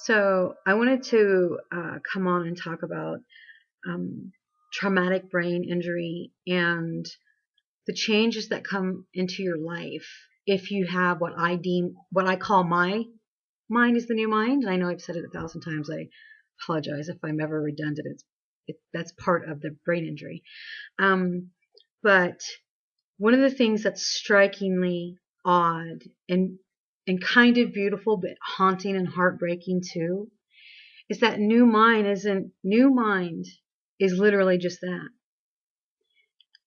So I wanted to come on and talk about traumatic brain injury and the changes that come into your life if you have what I call my mind is the new mind. And I know I've said it 1,000 times. I apologize if I'm ever redundant. That's part of the brain injury. Um, but one of the things that's strikingly odd and kind of beautiful, but haunting and heartbreaking too, is that new mind is literally just that.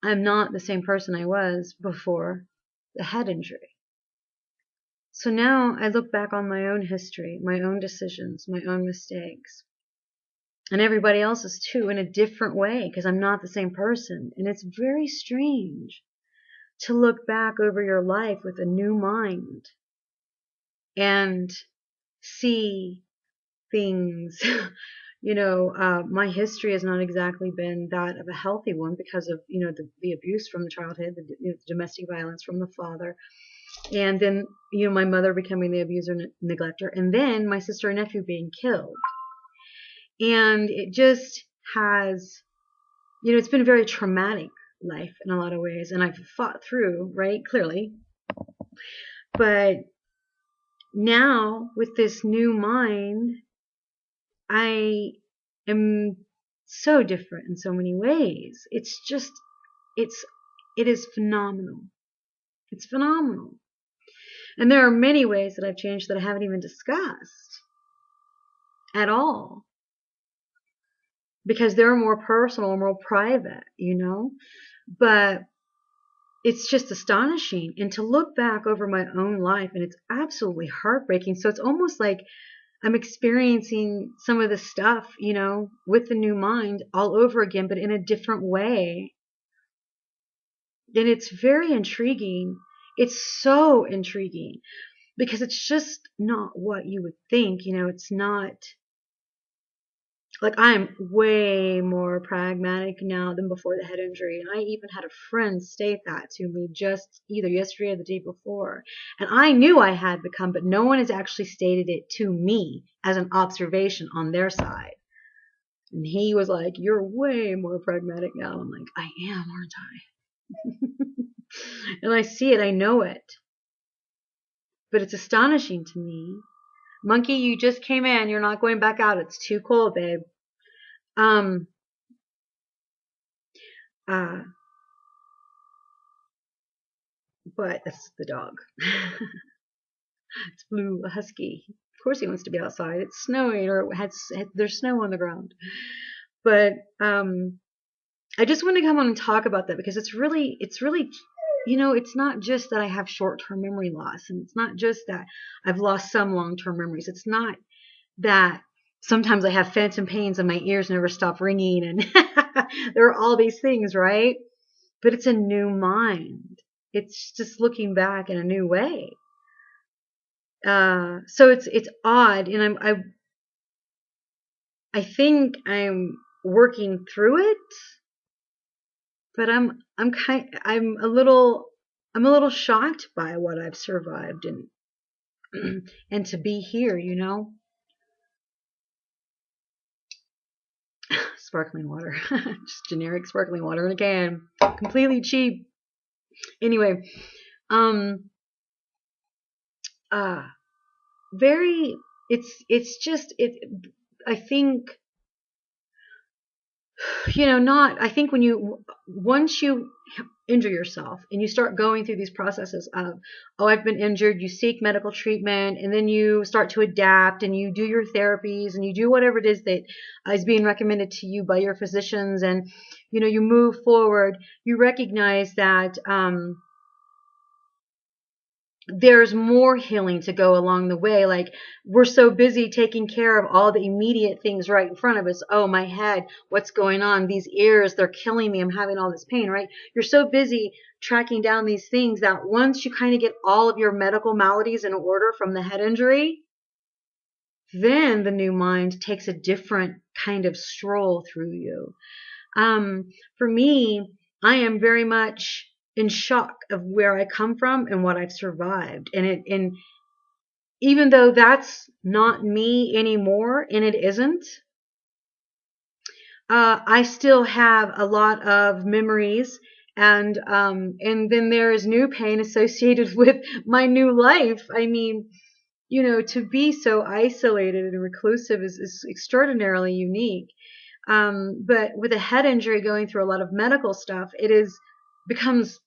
I'm not the same person I was before the head injury. So now I look back on my own history, my own decisions, my own mistakes, and everybody else's too, in a different way, because I'm not the same person. And it's very strange to look back over your life with a new mind and see things. My history has not exactly been that of a healthy one because of, the abuse from the childhood, the domestic violence from the father. And then, my mother becoming the abuser and neglector. And then my sister and nephew being killed. And it just has, it's been a very traumatic life in a lot of ways. And I've fought through, right, clearly. But now with this new mind, I am so different in so many ways. It is phenomenal. It's phenomenal. And there are many ways that I've changed that I haven't even discussed at all. Because they're more personal, more private, But it's just astonishing. And to look back over my own life, and it's absolutely heartbreaking. So it's almost like I'm experiencing some of the stuff, with the new mind all over again, but in a different way. And it's very intriguing. It's so intriguing because it's just not what you would think. It's not like I'm way more pragmatic now than before the head injury. And I even had a friend state that to me just either yesterday or the day before. And I knew I had become, but no one has actually stated it to me as an observation on their side. And he was like, "You're way more pragmatic now." I'm like, I am, aren't I? And I see it, I know it. But it's astonishing to me. Monkey, you just came in. You're not going back out. It's too cold, babe. But that's the dog. It's Blue, a husky. Of course he wants to be outside. It's snowing, or there's snow on the ground. But I just want to come on and talk about that because it's really, it's not just that I have short-term memory loss, and it's not just that I've lost some long-term memories. It's not that sometimes I have phantom pains and my ears never stop ringing, and there are all these things, right? But it's a new mind. It's just looking back in a new way. So it's odd, and I think I'm working through it, but I'm a little shocked by what I've survived and and to be here, Sparkling water, just generic sparkling water in a can, completely cheap. Anyway, very, it's just it. I think, I think once you injure yourself and you start going through these processes of, oh, I've been injured, you seek medical treatment, and then you start to adapt and you do your therapies and you do whatever it is that is being recommended to you by your physicians, and, you move forward, you recognize that, there's more healing to go along the way. Like, we're so busy taking care of all the immediate things right in front of us. Oh, my head, what's going on? These ears, they're killing me. I'm having all this pain, right? You're so busy tracking down these things that once you kind of get all of your medical maladies in order from the head injury, then the new mind takes a different kind of stroll through you. For me, I am very much in shock of where I come from and what I've survived. And even though that's not me anymore, and it isn't, I still have a lot of memories, and then there is new pain associated with my new life. I mean, to be so isolated and reclusive is extraordinarily unique. But with a head injury, going through a lot of medical stuff, becomes,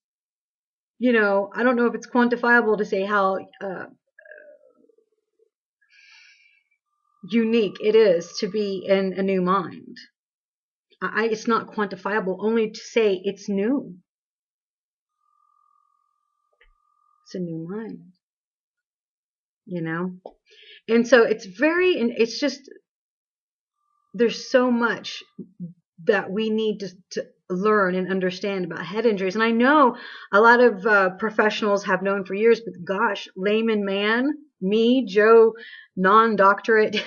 I don't know if it's quantifiable to say how unique it is to be in a new mind. It's not quantifiable, only to say it's new. It's a new mind, And so it's just, there's so much that we need to learn and understand about head injuries. And I know a lot of professionals have known for years, but gosh, layman man, me, Joe, non-doctorate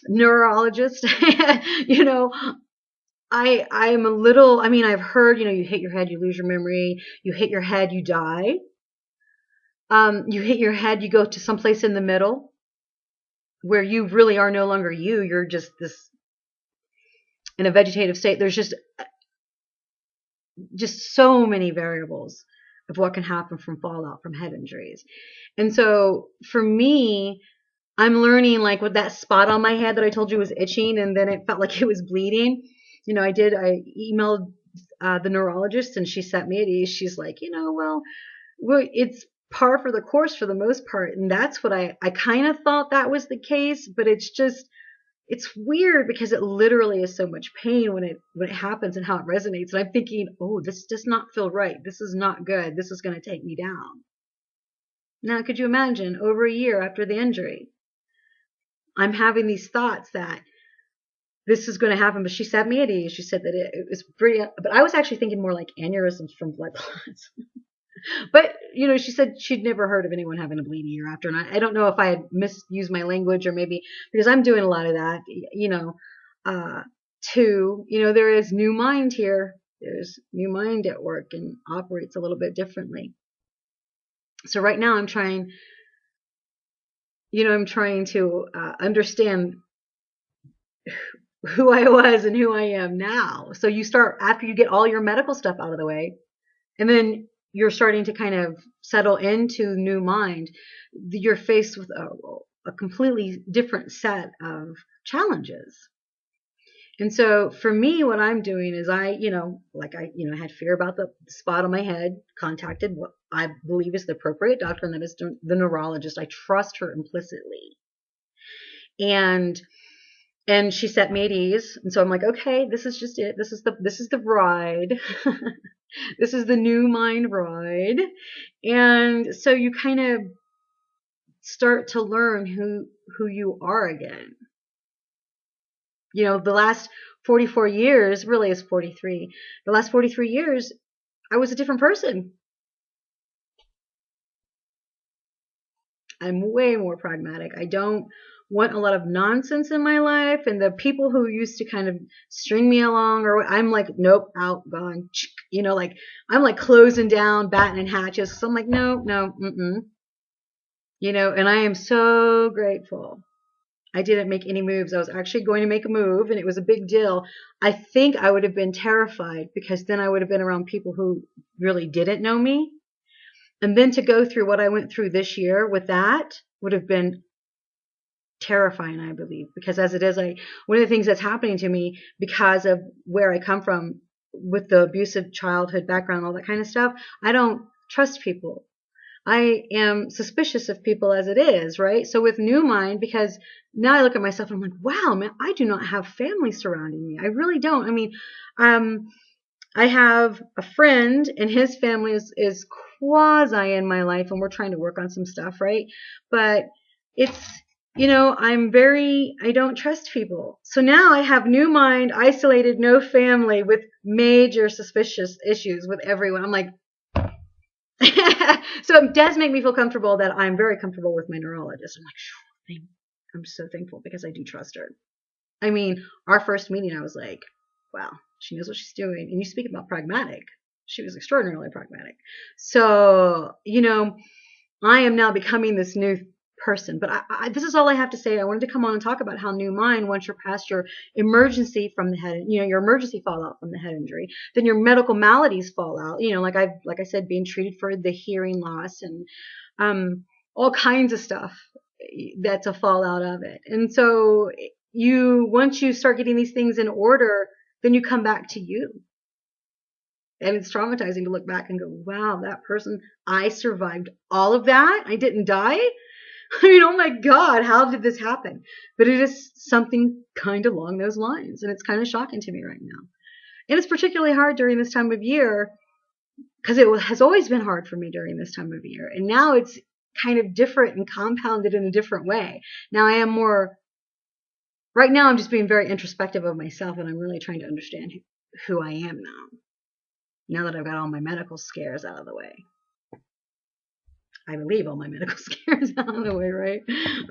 neurologist, I'm a little, I've heard, you hit your head, you lose your memory. You hit your head, you die. You hit your head, you go to someplace in the middle where you really are no longer you. You're just this in a vegetative state. There's just so many variables of what can happen from fallout from head injuries. And so for me, I'm learning, like, with that spot on my head that I told you was itching and then it felt like it was bleeding. I emailed the neurologist, and she set me at ease. She's like, well, it's par for the course for the most part. And that's what I kind of thought that was the case, but it's weird because it literally is so much pain when it happens and how it resonates. And I'm thinking, oh, this does not feel right. This is not good. This is going to take me down. Now, could you imagine, over a year after the injury, I'm having these thoughts that this is going to happen? But she set me at ease. She said that it was pretty, but I was actually thinking more like aneurysms from blood clots. But, she said she'd never heard of anyone having a bleeding year after. And I don't know if I had misused my language, or maybe because I'm doing a lot of that, too. There is new mind here. There's new mind at work and operates a little bit differently. So right now I'm trying to understand who I was and who I am now. So you start, after you get all your medical stuff out of the way, and then you're starting to kind of settle into new mind, you're faced with a completely different set of challenges. And so for me, what I'm doing is I had fear about the spot on my head, contacted what I believe is the appropriate doctor, and that is the neurologist. I trust her implicitly. And she set me at ease. And so I'm like, okay, this is just it. This is the ride. This is the new mind ride. And so you kind of start to learn who you are again. The last 44 years, really is 43. The last 43 years, I was a different person. I'm way more pragmatic. I don't want a lot of nonsense in my life, and the people who used to kind of string me along, or I'm like, nope, out, gone, like I'm like closing down, battening hatches. So I'm like, no, and I am so grateful I didn't make any moves. I was actually going to make a move, and it was a big deal. I think I would have been terrified, because then I would have been around people who really didn't know me. And then to go through what I went through this year with that would have been terrifying, I believe, because as it is, one of the things that's happening to me because of where I come from with the abusive childhood background, all that kind of stuff, I don't trust people. I am suspicious of people as it is, right? So with New Mind, because now I look at myself and I'm like, wow, man, I do not have family surrounding me. I really don't. I have a friend, and his family is quasi in my life, and we're trying to work on some stuff, right? But it's, I don't trust people. So now I have New Mind, isolated, no family, with major suspicious issues with everyone. I'm like, so it does make me feel comfortable that I'm very comfortable with my neurologist. I'm like, I'm so thankful, because I do trust her. Our first meeting, I was like, wow, she knows what she's doing. And you speak about pragmatic. She was extraordinarily pragmatic. So, I am now becoming this new person. But this is all I have to say. I wanted to come on and talk about how new mind, once you're past your emergency from the head, your emergency fallout from the head injury, then your medical maladies fall out. Like I said, being treated for the hearing loss and all kinds of stuff that's a fallout of it. And so once you start getting these things in order, then you come back to you. And it's traumatizing to look back and go, wow, that person, I survived all of that. I didn't die. I mean, oh my God, how did this happen? But it is something kind of along those lines. And it's kind of shocking to me right now. And it's particularly hard during this time of year because it has always been hard for me during this time of year. And now it's kind of different and compounded in a different way. Now right now I'm just being very introspective of myself, and I'm really trying to understand who I am now that I've got all my medical scares out of the way. I believe all my medical scares out of the way, right?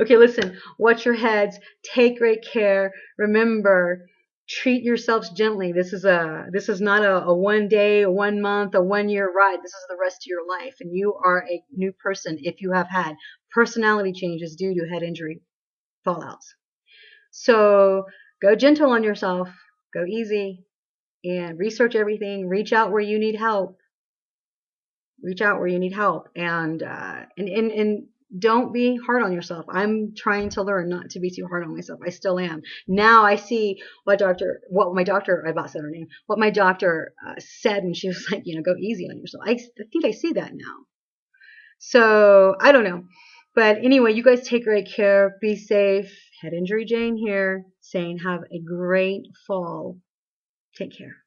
Okay, listen, watch your heads, take great care. Remember, treat yourselves gently. This is not a 1 day, a 1 month, a 1 year ride. This is the rest of your life. And you are a new person if you have had personality changes due to head injury fallouts. So go gentle on yourself, go easy, and research everything. Reach out where you need help. And don't be hard on yourself. I'm trying to learn not to be too hard on myself. I still am. Now I see what my doctor said, and she was like, go easy on yourself. I think I see that now. So I don't know. But anyway, you guys take great care. Be safe. Head Injury Jane here, saying have a great fall. Take care.